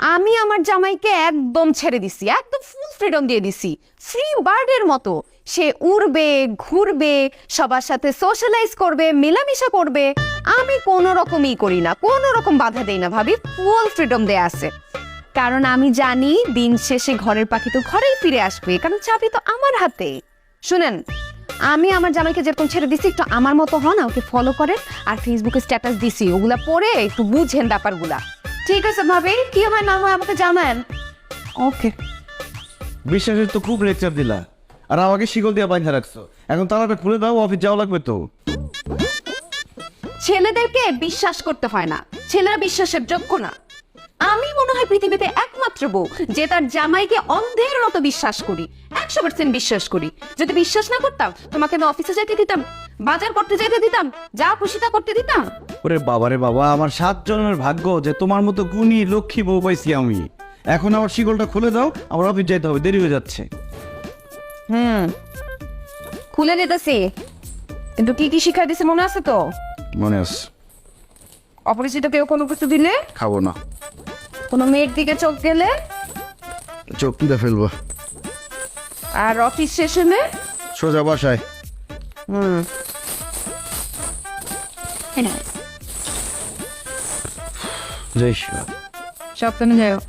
আমি আমার জামাইকে একদম ছেড়ে দিছি, একদম ফুল ফ্রিডম দিয়ে দিছি, ফ্রি বার্ডের মতো। সে উড়বে, ঘুরবে, সবার সাথে সোশ্যালাইজ করবে, মেলামেশা করবে। আমি কোনো রকমই করি না, কোনো রকম বাধা দেই না ভাবি, ফুল ফ্রিডম দেয়া আছে। কারণ আমি জানি দিন শেষে ঘরের পাখি তো ঘরেই ফিরে আসবে, কারণ চাবি তো আমার হাতে। শুনেন, আমি আমার জামাইকে যেরকম ছেড়ে দিছি, একটু আমার মতো হন, ওকে ফলো করেন, আর ফেসবুকে স্ট্যাটাস দিছি, ওগুলা পড়ে একটু বুঝেন ব্যাপারগুলা। ঠিক আছে ভাবি, কি হয় না হয় আমাকে জানান। ওকে। বিশ্বাসের তো খুব লেকচার দিলা, আর আমাকে শিকল দিয়ে বাঁধা রাখছো। এখন তালাটা খুলে দাও, অফিস যাওয়া লাগবে তো। ছেলেদেরকে বিশ্বাস করতে হয় না, ছেলেরা বিশ্বাসের যোগ্য না। আমি মনে হয় পৃথিবীতে একমাত্র বউ যে তার জামাইকে অন্ধের মতো বিশ্বাস করি, 100% বিশ্বাস করি। যদি বিশ্বাস না করতাম, তোমাকে আমি অফিসে যেতে দিতাম, বাজার করতে যেতে দিতাম, যা খুশি তা করতে দিতাম? ওরে বাবারে বাবা, আমার 7 জন্মের ভাগ্য যে তোমার মতো গুণী লক্ষ্মী বউ পাইছি আমি। এখন আমার শিকলটা খুলে দাও, আমার অফিস যাইতে হবে, দেরি হয়ে যাচ্ছে। খুলে নিতেছি, কিন্তু কি কি শিক্ষা দিছে মনে আছে তো? মনে আছে। অপরিচিত কেউ কোনো কিছু দিলে, খাবো না। কোনো মেয়ের দিকে চোখ গেলে, চোখ তুলে ফেলবো। আর অফিস শেষ হলে সোজা বাসায়। জয় শিব। সাবধানে যাও।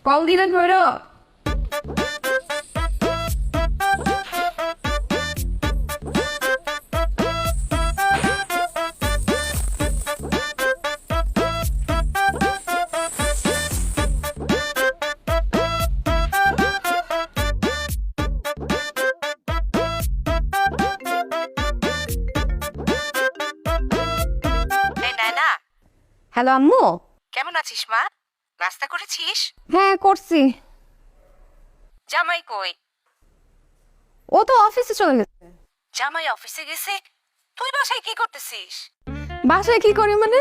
কল দিলেন ভৈরব? হ্যালো আম্মু, কেমন আছিস মা? নাস্তা করেছিস? হ্যাঁ করছি। জামাই কই? ও তো অফিসে চলে গেছে। জামাই অফিসে গেছে, তুই বাসায় কি করতেছিস? বাসায় কি করি মানে?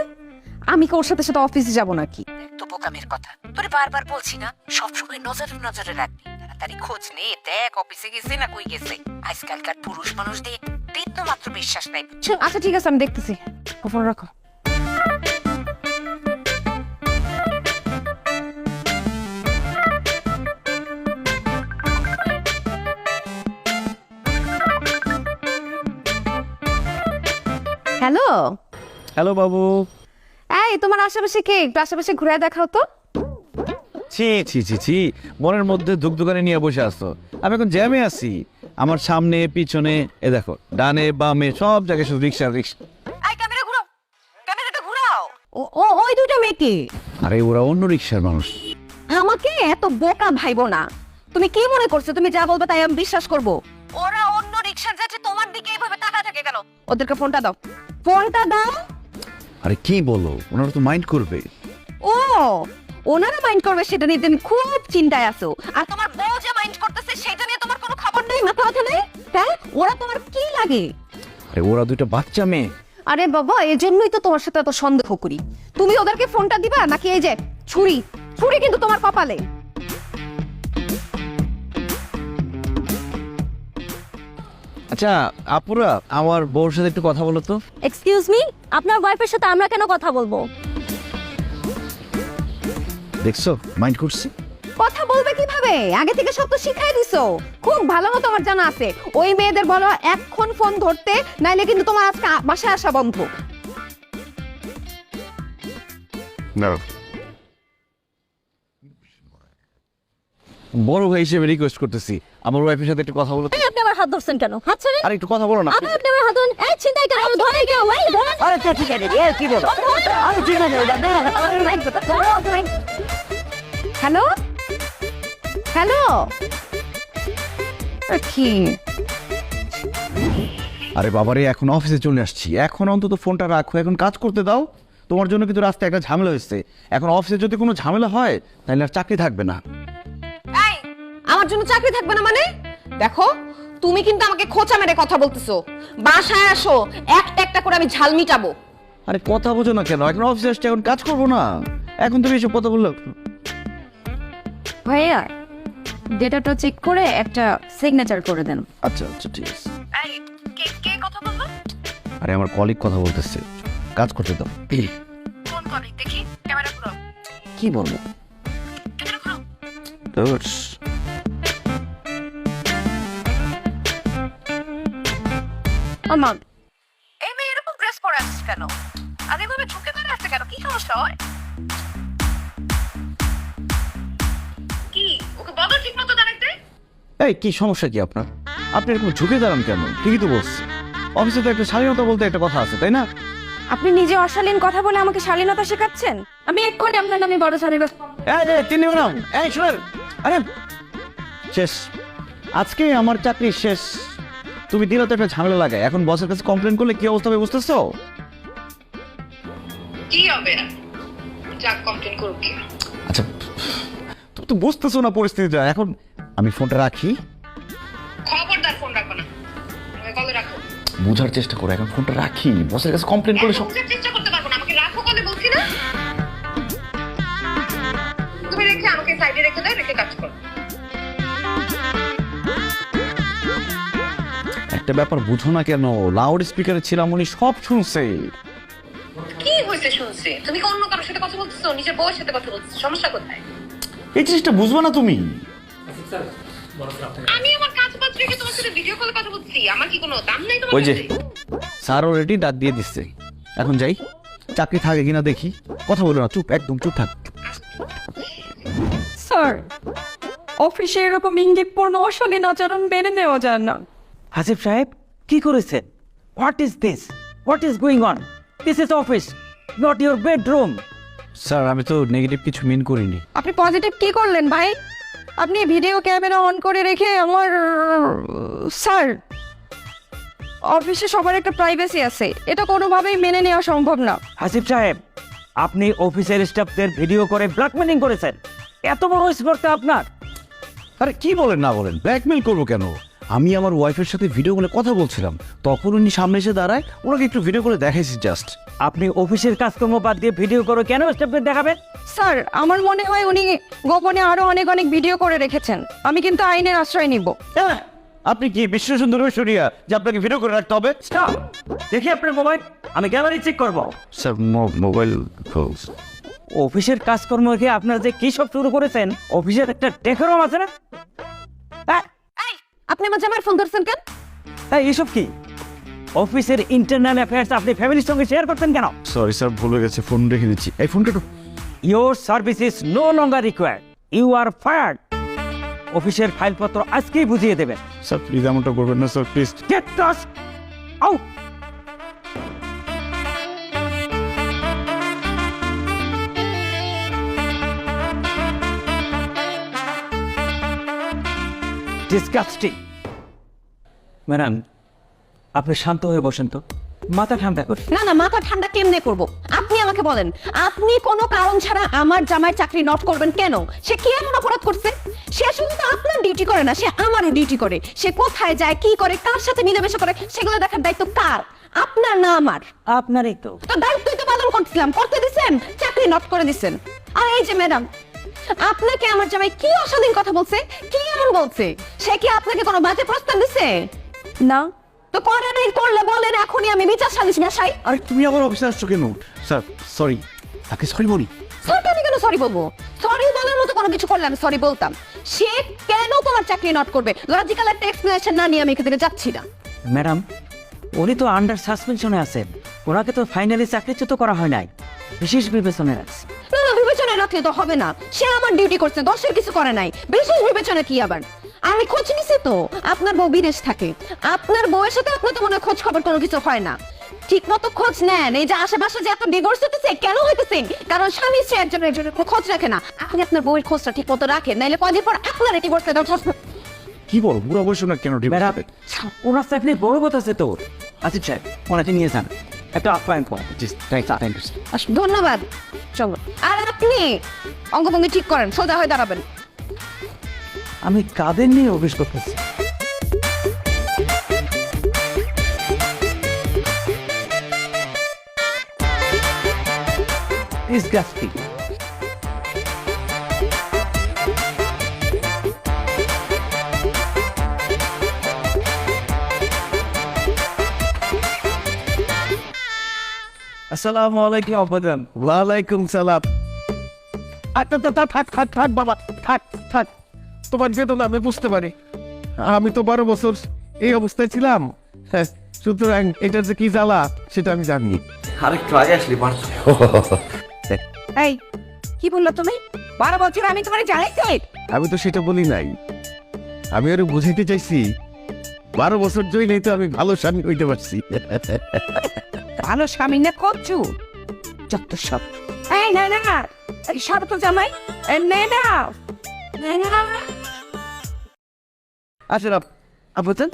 আমি কি ওর সাথে সাথে অফিসে যাব নাকি? তো বোকামের কথা, তোরে বারবার বলছি না, সবসময় নজরে নজরে রাখবি, তাড়াতাড়ি খোঁজ নে, দেখ অফিসে গেছে না কই গেছে। আজকালকার পুরুষ মানুষদের বিন্দু মাত্র বিশ্বাস নাই। আচ্ছা ঠিক আছে, আমি দেখতেছি। ফোন রাখো। হ্যালো। হ্যালো বাবু। এই তোমার আশেপাশে কে? একটু আশেপাশে ঘুরে দেখাও তো। ছি ছি ছি ছি, মনের মধ্যে দোকানে নিয়ে বসে আসছো। আমি এখন জ্যামে আছি। আমার সামনে পিছনে এ দেখো, ডানে বামে সব জায়গায় শুধু রিক্সা রিক্সা। আই ক্যামেরা ঘুরাও, ক্যামেরাটা ঘুরাও। ওই দুইটা মেয়েকে। আরে ওরা অন্য রিক্সার মানুষ। আমাকে এত বোকা ভাইবো না। তুমি কি মনে করছো তুমি যা বলবে তাই আমি বিশ্বাস করব? ওরা অন্য রিকশার যাচ্ছে, তোমার দিকে এইভাবে তাকায় থাকে কেন? ওদেরকে ফোনটা দাও, ফোনটা দাও। আরে কি বলো, ওনারা তো মাইন্ড করবে। ও, ওনারা মাইন্ড করবে সেটা নিয়ে তুমি খুব চিন্তায় আছো, আর তোমার বউ যে মাইন্ড করতেছে সেটা নিয়ে তোমার কোনো খবর নেই, মাথা ব্যথা নেই? হ্যাঁ, ওরা তোমার কি লাগে? আরে ওরা দুইটা বাচ্চা মেয়ে। আরে বাবা, এজন্যই তো তোমার সাথে এত সন্দেহ করি। তুমি ওদেরকে ফোনটা দিবা নাকি এই যে ছুরি? ছুরি কিন্তু তোমার কপালে। আচ্ছা আপুরা, আমার বউর সাথে একটু কথা বলো তো। এক্সকিউজ মি, আপনার ওয়াইফের সাথে আমরা কেন কথা বলবো? দেখছো মাইন্ড করছি। কথা বলবে কিভাবে? আগে থেকে সব তো শিখাই দিছো, খুব ভালো মতো আমার জানা আছে। ওই মেয়েদের বলো এখন ফোন ধরতে, নাইলে কিন্তু তোমার আজকে বাসায় আসা বন্ধ। বড় ভাই হিসেবে রিকোয়েস্ট করতেছি, আমার ওয়াইফের সাথে একটু কথা বলো তো। এই, আপনি আমার হাত ধরছেন কেন? হাত ছেড়ে। আর একটু কথা বলো না। আপনি আমার হাত ধরেন। এই চিন্তাই কেন? ধরে কেউ? এই ধরেন। আরে ঠিক আছে, কি বলো? আরে ঠিক আছে, হ্যালো হ্যালো, কি? আরে বাবারে, এখন অফিসে চলে আসছি, এখন অন্তত ফোনটা রাখো, এখন কাজ করতে দাও। তোমার জন্য কিন্তু রাস্তায় একটা ঝামেলা হয়েছে। এখন অফিসে যদি কোনো ঝামেলা হয় তাহলে আর চাকরি থাকবে না। এই, আমার জন্য চাকরি থাকবে না মানে? দেখো, তুমি কিন্তু আমাকে খোঁচা মেরে কথা বলতেছো। বাসায় আসো, একটা একটা করে আমি ঝাল মিটাবো। আরে কথা বোঝো না কেন? এখন অফিসে আসছি, এখন কাজ করবো না? এখন তুমি এসব কথা বললো। ভাইয়া, ডেটাটা চেক করে একটা সিগনেচার করে দেন। আচ্ছা আচ্ছা ঠিক আছে। এই কে কে কথা বললো? আরে আমার কলিগ কথা বলতেছে, কাজ করতে দাও। ফোন করি, দেখি ক্যামেরা ঘুরাও। কি বলবো? ধুর। আমার এই মেয়ে এরকম ড্রেস পরে আসছিস কেন? আর এভাবে ঝুঁকে ধরে আসছে কেন? কি সমস্যা হয়? কি ওকে বলো ঠিক মতো দাঁড়াতে? এই কি সমস্যা কি আপনার? আপনি এরকম ঝুঁকে দাঁড়ান কেন? ঠিকই তো বলছি, অফিসে তো একটা স্বাধীনতা বলতে একটা কথা আছে, তাই না? আপনি নিজে অশালীন কথা বলে আমাকে শালীনতা শেখাচ্ছেন? আমি এক্ষুনি আপনার নামে বড় শালীন। তিনি এই শুনেন, আরে শেষ, আজকে আমার চাকরি শেষ। তুমি দিলে তো একটা ঝামেলা লাগায়, এখন বসের কাছে কমপ্লেন করলে কি অবস্থা হবে বুঝতেছো? কি হবে? যা কমপ্লেন করুক কি? আচ্ছা, তুমি তো বুঝতেছো না পরিস্থিতিটা। এখন আমি ফোনটা রাখি। খবরদার ফোন রাখো না, কলে রাখো। বোঝার চেষ্টা করো, এখন ফোনটা রাখি, বসের কাছে কমপ্লেন করলে সব। বুঝার চেষ্টা করতে পারবো না, আমাকে রাখো কলে বলছি না। তুমি রেখে আমাকে সাইডে রেখে দাও, রেখে কাজ করো। একটা ব্যাপার বুঝো না কেন? লাউড স্পিকারে ছিলাম, উনি সব শুনছে। কি হয়েছে শুনছে? তুমি কি অন্য কারোর সাথে কথা বলতেছো? নিজের বউয়ের সাথে কথা বলতেছো? সমস্যা কোথায়? এই জিনিসটা বুঝবো না তুমি? আমি আমার কাজ বাজ রেখে তোমার সাথে ভিডিও কলে কথা বলছি, আমার কি কোনো দাম নাই তোমার ওই যে কাছে? স্যার অলরেডি ডাক দিয়ে দিচ্ছে, এখন যাই, চাকরি থাকে কিনা দেখি। কথা বলো না, চুপ, একদম চুপ থাক। স্যার, অফিসে এরকম ইঙ্গিতপূর্ণ অশালীন আচরণ মেনে নেওয়া যায় না। হাসিফ সাহেব কি করেছেন? What is this? What is going on? This is office, not your bedroom. Sir আমি তো নেগেটিভ কিছু মিন করিনি। আপনি পজিটিভ কি করলেন ভাই? আপনি ভিডিও ক্যামেরা অন করে রেখে আমার স্যার, অফিসে সবার একটা প্রাইভেসি আছে, এটা কোনোভাবেই মেনে নেওয়া সম্ভব না। হাসিফ সাহেব, আপনি অফিসের স্টাফদের ভিডিও করে ব্ল্যাকমেলিং করেছেন, এত বড় স্পর্ধা আপনার? আরে কি বলেন না বলেন, ব্ল্যাকমেল করবো কেন? আমি আমার ওয়াইফের সাথে ভিডিও কলে কথা বলছিলাম, তখন উনি সামনে এসে দাঁড়ায়, ওনাকে একটু ভিডিও করে দেখাইছি জাস্ট। আপনি অফিসের কাজকর্ম বাদ দিয়ে ভিডিও করে কেন স্টাফদের দেখাবেন? স্যার, আমার মনে হয় উনি গোপনে আরো অনেক অনেক ভিডিও করে রেখেছেন। আমি কিন্তু আইনের আশ্রয় নিব। হ্যাঁ, আপনি কি বিশ্ব সুন্দর সরিয়া যে আপনাকে ভিডিও করে রাখতে হবে? স্টপ, দেখি আপনার মোবাইল, আমি গ্যালারি চেক করব। স্যার মোবাইল অফিসের কাজকর্ম রেখে আপনারা যে কি সব শুরু করেছেন, অফিসের একটা ডেকোরাম আছে না? এই, আপনি আমার জামাইয়ের ফোন ধরছেন কেন? এই এসব কি? অফিসের ইন্টারনাল অ্যাফেয়ার্স আপনি ফ্যামিলির সঙ্গে শেয়ার করতেন কেন? সরি স্যার, ভুলে গেছে, ফোন রেখে দিচ্ছি। এই ফোনটা একটু। Your service is no longer required, you are fired. অফিসের ফাইলপত্র আজকেই বুঝিয়ে দেবেন। স্যার প্লিজ এমনটা করবেন না sir, please. Get lost, out. Disgusting. Madam, আপনি শান্ত হয়ে বসেন তো, মাথা ঠান্ডা করে। না না, মাথা ঠান্ডা কেমনে করব? আপনি আমাকে বলেন, আপনি কোনো কারণ ছাড়া আমার জামাই চাকরি নট করবেন কেন? সে কি এমন অপরাধ করছে? সে শুধু তো আপনার ডিউটি করে না, সে আমারও ডিউটি করে। সে কোথায় যায়, কি করে, কার সাথে মিলেমিশে করে, সেগুলো দেখার দায়িত্ব কার? আপনার না আমার? আপনারই তো। তো দায়িত্বই তো পালন করছিলাম, করতে দিছেন, চাকরি নট করে দিছেন। আর এই যে ম্যাডাম, আপনাকে আমার জামাই কি অশালীন কথা বলছে, কি এমন বলছে? সে কি আপনাকে কোনো বাজে প্রস্তাব দিছে? না। তো করে নাই, করলে বলেন, এখনই আমি বিচার সালিশ বসাই। আরে তুমি আমার অফিসে আসছো কেন? স্যার সরি, তাকে সরি বলি। স্যার আমি কেন সরি বলবো? সরি বলার মতো কোনো কিছু করলে আমি সরি বলতাম। সে কেন তোমার চাকরি নট করবে? লজিক্যাল একটা এক্সপ্লেনেশন না নিয়ে আমি এখান থেকে যাচ্ছি না। ম্যাডাম, উনি তো আন্ডার সাসপেনশনে আছেন, ওনাকে তো ফাইনালি চাকরিচ্যুত করা হয় নাই, বিশেষ বিবেচনায় আছে। না না, বিবেচনায় রাখলে তো হবে না। সে আমার ডিউটি করছে, দশের কিছু করে নাই, বিশেষ বিবেচনা কি আবার? আমি খোঁজ নিছি তো, আপনার বউ বিদেশ থাকে, আপনার বউয়ের সাথে আপনার তো মনে হয় খোঁজ খবর কোনো কিছু হয় না। ঠিক মতো খোঁজ নেন। এই যে আশেপাশে যে এত ডিভোর্স হতেছে, কেন হইতেছে? কারণ স্বামী সে একজনের খোঁজ রাখে না। আপনি আপনার বউয়ের খোঁজটা ঠিক মতো রাখেন, নাইলে কদিন পর আপনার ডিভোর্স দেওয়া। কি বলো, বুড়া বয়স না কেন? ম্যাডাম, ওনার চাকরি বড় কথা আছে তো। আসিফ সাহেব, ওনাকে নিয়ে যান, একটা আপ্যায়ন করেন। ধন্যবাদ। চলো। আর আপনি অঙ্গভঙ্গি ঠিক করেন, সোজা হয়ে দাঁড়াবেন। আমি কাদের নিয়ে অফিস করতেছি? Disgusting. আসসালামু আলাইকুম আপাদান। ওয়ালাইকুম সালাম। থাক থাক থাক বাবা, থাক থাক। তোমার বেদনা আমি বুঝতে পারি। আমি তো 12 বছর এই অবস্থায় ছিলাম। হ্যাঁ, সুতরাং এটার যে কি জ্বালা সেটা আমি জানি। আরেকটু আগে আসলে পারছো। এই কি বললো তুমি? 12 বছর আমি তোমার জানাইছি। আমি তো সেটা বলি নাই, আমি আরো বুঝাইতে চাইছি 12 বছর জইলেই তো আমি ভালো স্বামী হইতে পারছি। ভালো স্বামী না করছো যত সব। এই না না এই সব তো জামাই। নে না নে না। আসেন আপনি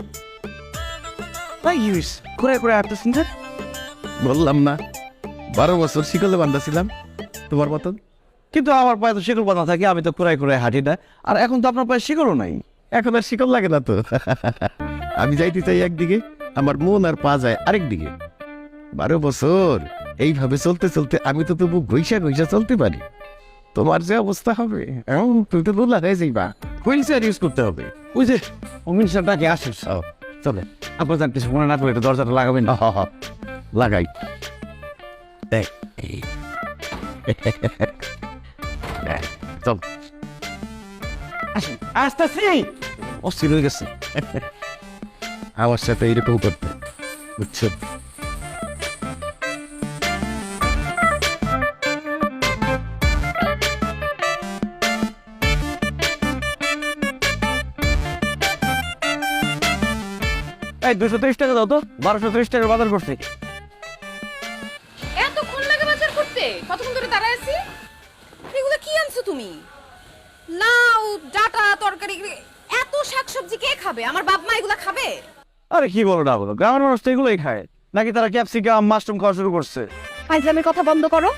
ভাই ইউস করে করে আসতেছেন না? বললাম না 12 বছর শিকলে বান্ধা ছিলাম তোমার মতন। কিন্তু আমার পায়ে তো শিকল বাঁধা থাকে, আমি তো কুড়াই কুড়াই হাঁটি না। আর এখন তো আপনার পায়ে শিকলও নাই। এখন আর শিকল লাগে না তো। আমি যাইতে চাই একদিকে, আমার মন আর পা যায় আরেক দিকে। 12 বছর এইভাবে চলতে চলতে আমি তো তবু ঘইসা ঘইসা চলতে পারি। তোমার যে অবস্থা হবে তুমি তো দোলা হয়ে যাইবা। হুইলচেয়ার ইউজ করতে হবে। ওই যে অমিন স্যারটাকে আসে চলে। আপনার জান কিছু মনে না করে একটু দরজাটা লাগাবেন না? লাগাই দেখ। চল আসতেছি। অস্থির হয়ে গেছে। আমার সাথে এরকম করতে, বুঝছো? এই 230 টাকা দাও তো, 1230 টাকার বাজার করছি। এতক্ষণ লাগে বাজার করতে? কতক্ষণ ধরে দাঁড়ায় আছি? এগুলো কি আনছো তুমি? লাউ, ডাটা, তরকারি, এত শাকসবজি কে খাবে? আমার বাপ মা এগুলা খাবে? আরে কি বলো না বলো, গ্রামের মানুষ তো এগুলোই খায় নাকি? তারা ক্যাপসিকাম মাশরুম খাওয়া শুরু করছে? আইজলামের কথা বন্ধ করো।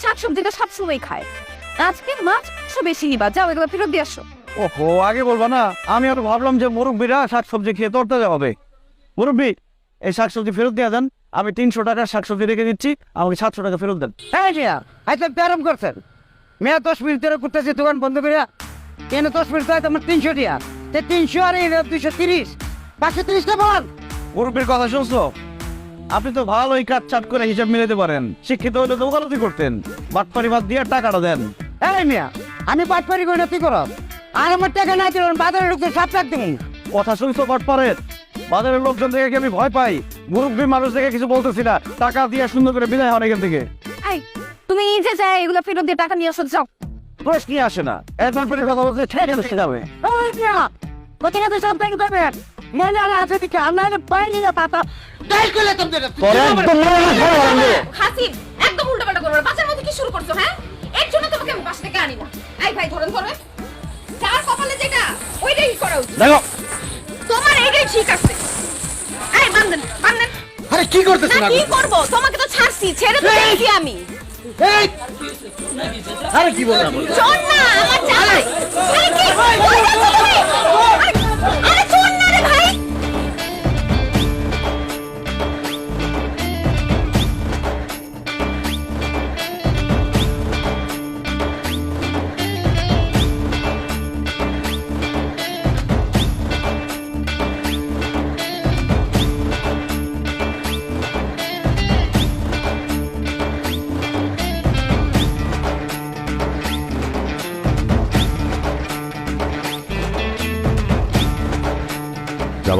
শাকসবজিটা সবসময় খায়। আজকে মাছ বেশি নিবা, যাও এগুলো ফেরত দিয়ে আসো। ওহো, আগে বলবা না? আমি আর ভাবলাম যে মুরব্বীরা শাকসবজি খেয়ে তরতে যাবে। মুরব্বী, এই শাকসবজি ফেরত দিয়ে দেন। আমি 300 টাকার শাকসবজি রেখে দিচ্ছি, আমাকে 700 টাকা ফেরত দেন। হ্যাঁ জিয়া, আচ্ছা প্যারাম করছেন। মেয়া 10 মিনিট ধরে করতেছি দোকান বন্ধ করে। কেন 10 মিনিট হয় তোমার 300 টাকা? 300 আর 230, 530 টা বল। মুরব্বীর কথা শুনছো? আপনি তো ভালোই কাট চাট করে হিসাব মিলাতে পারেন। শিক্ষিত হলে তো ওকালতি করতেন। বাটপারি বাদ দিয়ে টাকাটা দেন। এই মিয়া, আমি পাটপারি করে তুই করো। আর আমার টাকা নাই দিলেন বাজারের লোকদের সাপ রাখ দেবেন। কথা শুনছো বাটপারের? বাজারের লোকজন দেখে কি আমি ভয় পাই? মুরব্বী মানুষ দেখে কিছু বলতেছি না। টাকা দিয়ে সুন্দর করে বিদায় হন এখান থেকে। এই তুমি নিজে যাই এগুলো ফেরত দিয়ে টাকা নিয়ে আসো, যাও। প্রশ্নই আসে না। একবার পরে কথা বলতে ঠেকে বসে যাবে। এই মিয়া, কোথায় গেছে সব টাকা দেবেন? মানে আর আছে দিকে আমার পাইনি না পাতা। তাই করলে তোমরা হাসিব, একদম উল্টাপাল্টা করবে না। বাচ্চার মধ্যে কি শুরু করছো? হ্যাঁ, এর জন্য তোমাকে আমি বাসা থেকে আনি না। এই ভাই ধরেন ধরে, যার কপালে যেটা ওইটাই করা উচিত। দেখো, তোমার এইটাই ঠিক আছে। এই বান্ধেন বান্ধেন। আরে কি করতেছ না কি করব? তোমাকে তো ছাড়ছি, ছেড়ে তো দিয়েছি আমি। আরে কি বললাম? চোর না, আমার চালাই। আরে কি বলছো তুমি? আরে চোর না রে ভাই।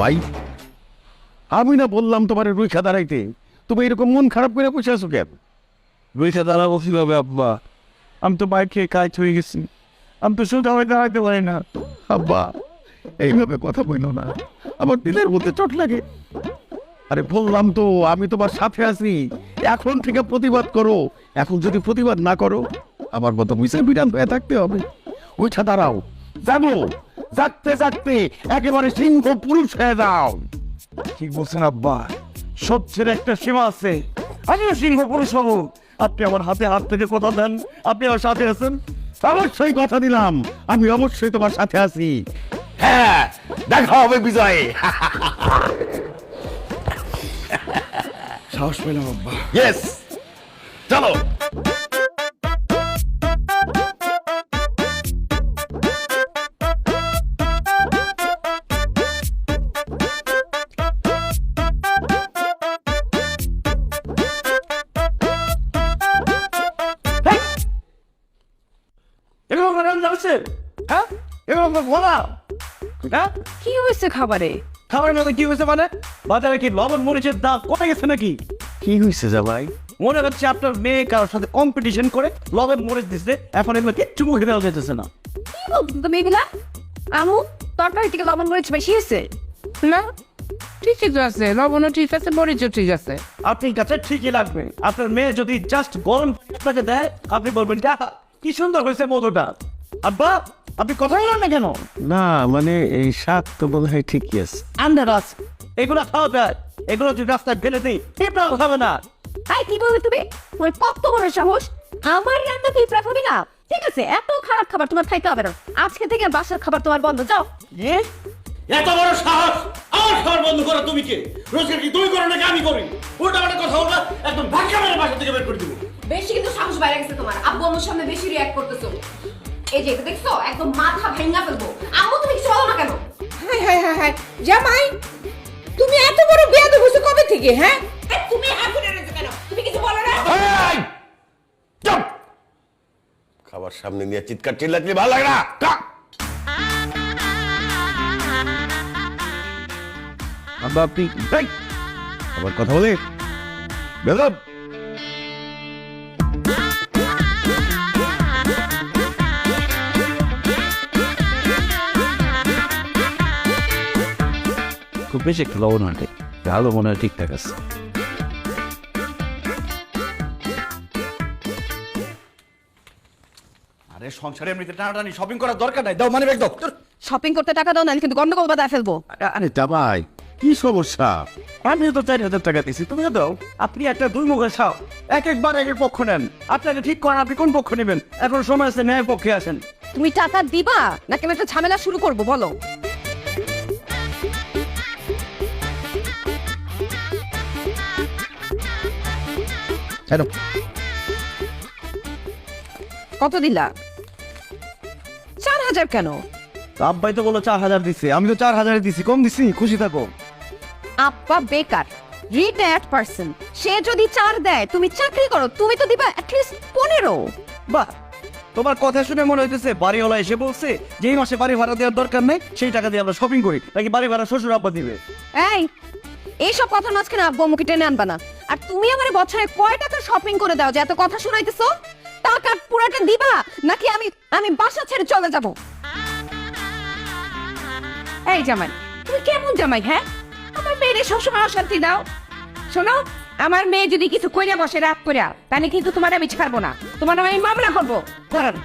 ভাই, আমি না বললাম তোমার রুইখা দাঁড়াইতে? তুমি এরকম মন খারাপ করে বসে আছো কেন? রুইটা দাঁড়াবো কিভাবে আব্বা? আমি তো বাইক খেয়ে কাজ হয়ে গেছি। আমি তো সোজা হয়ে দাঁড়াইতে পারি না। আব্বা, এইভাবে কথা বইল না, আমার দিলের মধ্যে চোট লাগে। আরে বললাম তো আমি তোমার সাথে আছি। এখন থেকে প্রতিবাদ করো। এখন যদি প্রতিবাদ না করো, আমার মতো মিশে বিরান হয়ে থাকতে হবে। ওইটা দাঁড়াও, জানো, জাগতে জাগতে একেবারে সিংহ পুরুষ হয়ে যাও। ঠিক বলছেন আব্বা, সত্যের একটা সীমা আছে। আমিও সিংহ পুরুষ হবো। আপনি আমার হাতে হাত থেকে কথা দেন, আপনি আমার সাথে আছেন। অবশ্যই কথা দিলাম, আমি অবশ্যই তোমার সাথে আছি। হ্যাঁ, দেখা হবে বিজয়ে। সাহস পেলাম আব্বা। ইয়েস, চলো। এগুলো আপনার রান্না হচ্ছে? হ্যাঁ, এগুলো আপনার বলা? হ্যাঁ, কি হয়েছে খাবারে? খাবারের মধ্যে কি হয়েছে মানে? বাজারে কি লবণ মরিচের দাম কমে গেছে নাকি? কি হয়েছে জামাই? মনে হচ্ছে আপনার মেয়ে কারোর সাথে কম্পিটিশন করে লবণ মরিচ দিচ্ছে, এখন এগুলো কিচ্ছু মুখে দেওয়া যেতেছে না। কি বলছো তুমি এগুলা? আমু, তরকারি থেকে লবণ মরিচ বেশি হয়েছে? না ঠিকই তো আছে, লবণও ঠিক আছে, মরিচও ঠিক আছে। আপনার কাছে ঠিকই লাগবে। আপনার মেয়ে যদি জাস্ট গরম পানি আপনাকে দেয়, আপনি বলবেন "আহা, কি সুন্দর হয়েছে মধুটা।" আব্বা, আপনি কথা বলেন না কেন? না মানে এই শাক তো বোধ হয় ঠিকই আছে। আন্দারাস, এগুলো খাওয়া যায়, এগুলো যদি রাস্তায় ফেলে দিই পিঁপড়া খাবে না। আই কি বলবে তুমি? ওই কত বড় সাহস, আমার রান্না তুই প্রাফবি না? ঠিক আছে, এত খারাপ খাবার তোমার খাইতে হবে না। আজকে থেকে বাসার খাবার তোমার বন্ধ, যাও। এত বড় সাহস আমার খাবার বন্ধ করো? তুমি কে? রোজগার কি তুমি করো নাকি আমি করি? উল্টা পাল্টা কথা বলবা, একদম ধাক্কা মেরে বাসা থেকে বের করে দিব। বেশি কিন্তু সাহস বাইরে গেছে তোমার। আব্বু আমার সামনে বেশি রিঅ্যাক্ট করতেছো। এই যে এটা দেখছো, একদম মাথা ভাঙা ফেলবো। আম্মু তুমি কিছু বলো না কেন? হ্যাঁ জামাই, তুমি এত বড় বেয়াদব হইছো কবে থেকে? হ্যাঁ, তুমি এখন এনেছো কেন? তুমি কিছু বলো না? এই! চুপ! খাবার সামনে নিয়ে চিৎকার চিল্লাচ্ছি ভালো লাগে না। কা! আব্বা আপনি এই! আবার কথা বলে বেদব। খুব বেশি একটু লবণ হয়, ভালো মনে হয় ঠিকঠাক আছে। আরে সংসারে এমনিতে টানাটানি শপিং করার দরকার নাই, দাও মানে ব্যাগ দাও। শপিং করতে টাকা দাও না, কিন্তু গন্ডগোল বাধায় ফেলবো। আরে জামাই কি সমস্যা? আমিও তো 4,000 টাকা দিছি, তুমিও দাও। আপনি একটা দুই মুখে খাও, এক একবার এক এক পক্ষ নেন। আপনাকে ঠিক করেন আপনি কোন পক্ষ নেবেন। এখন সময় আছে, ন্যায় পক্ষে আসেন। তুমি টাকা দিবা নাকি আমি একটা ঝামেলা শুরু করবো বলো? হ্যালো কত দিলা? 4,000 কেন? আব্বাই তো বললো 4,000 দিছে, আমি তো 4,000 দিছি, কম দিছি, খুশি থাকো। আব্বা বেকার, রিটায়ার্ড পারসন, সে যদি 4 দেয়, তুমি চাকরি করো, তুমি তো দিবা অ্যাটলিস্ট 15। বাহ, তোমার কথা শুনে মনে হইতেছে বাড়িওয়ালা এসে বলছে যে এই মাসে বাড়ি ভাড়া দেওয়ার দরকার নেই, সেই টাকা দিয়ে আমরা শপিং করি, নাকি বাড়ি ভাড়া শ্বশুর আব্বা দিবে। এই, এইসব কথা মাঝখানে আব্বু মুখে টেনে আনবা না। আর তুমি আমার বছরে কয় টাকা শপিং করে দাও যে এত কথা শোনাইতেছো? টাকা পুরাটা দিবা নাকি আমি আমি বাসা ছেড়ে চলে যাব? এই জামাই, তুমি কেমন জামাই? হ্যাঁ, আমার মেয়েরে সবসময় অশান্তি দাও। শোনো, আমার মেয়ে যদি কিছু কইরা বসে রাত কইরা, তাহলে কিন্তু তোমার আমি ছাড়বো না, তোমার আমি মামলা করবো। করেন,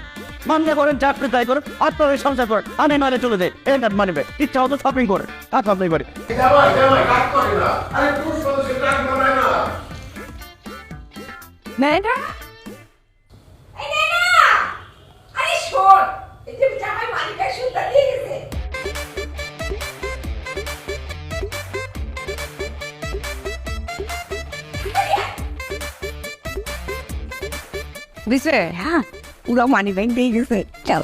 মানলে করেন, চাকরি তাই করেন, আপনার সংসার করেন, আনে নালে চলে যায়, এই না মানবে, ইচ্ছা হতো শপিং করেন, টাকা আপনি বাড়ি। নাইনা, এই নাইনা, আরে শোন, এই যে জামাই মালিকা সুতা দিয়ে গেছে। দিছে? হ্যাঁ, পুরো মানি ব্যাংক দিয়ে গেছে। চল।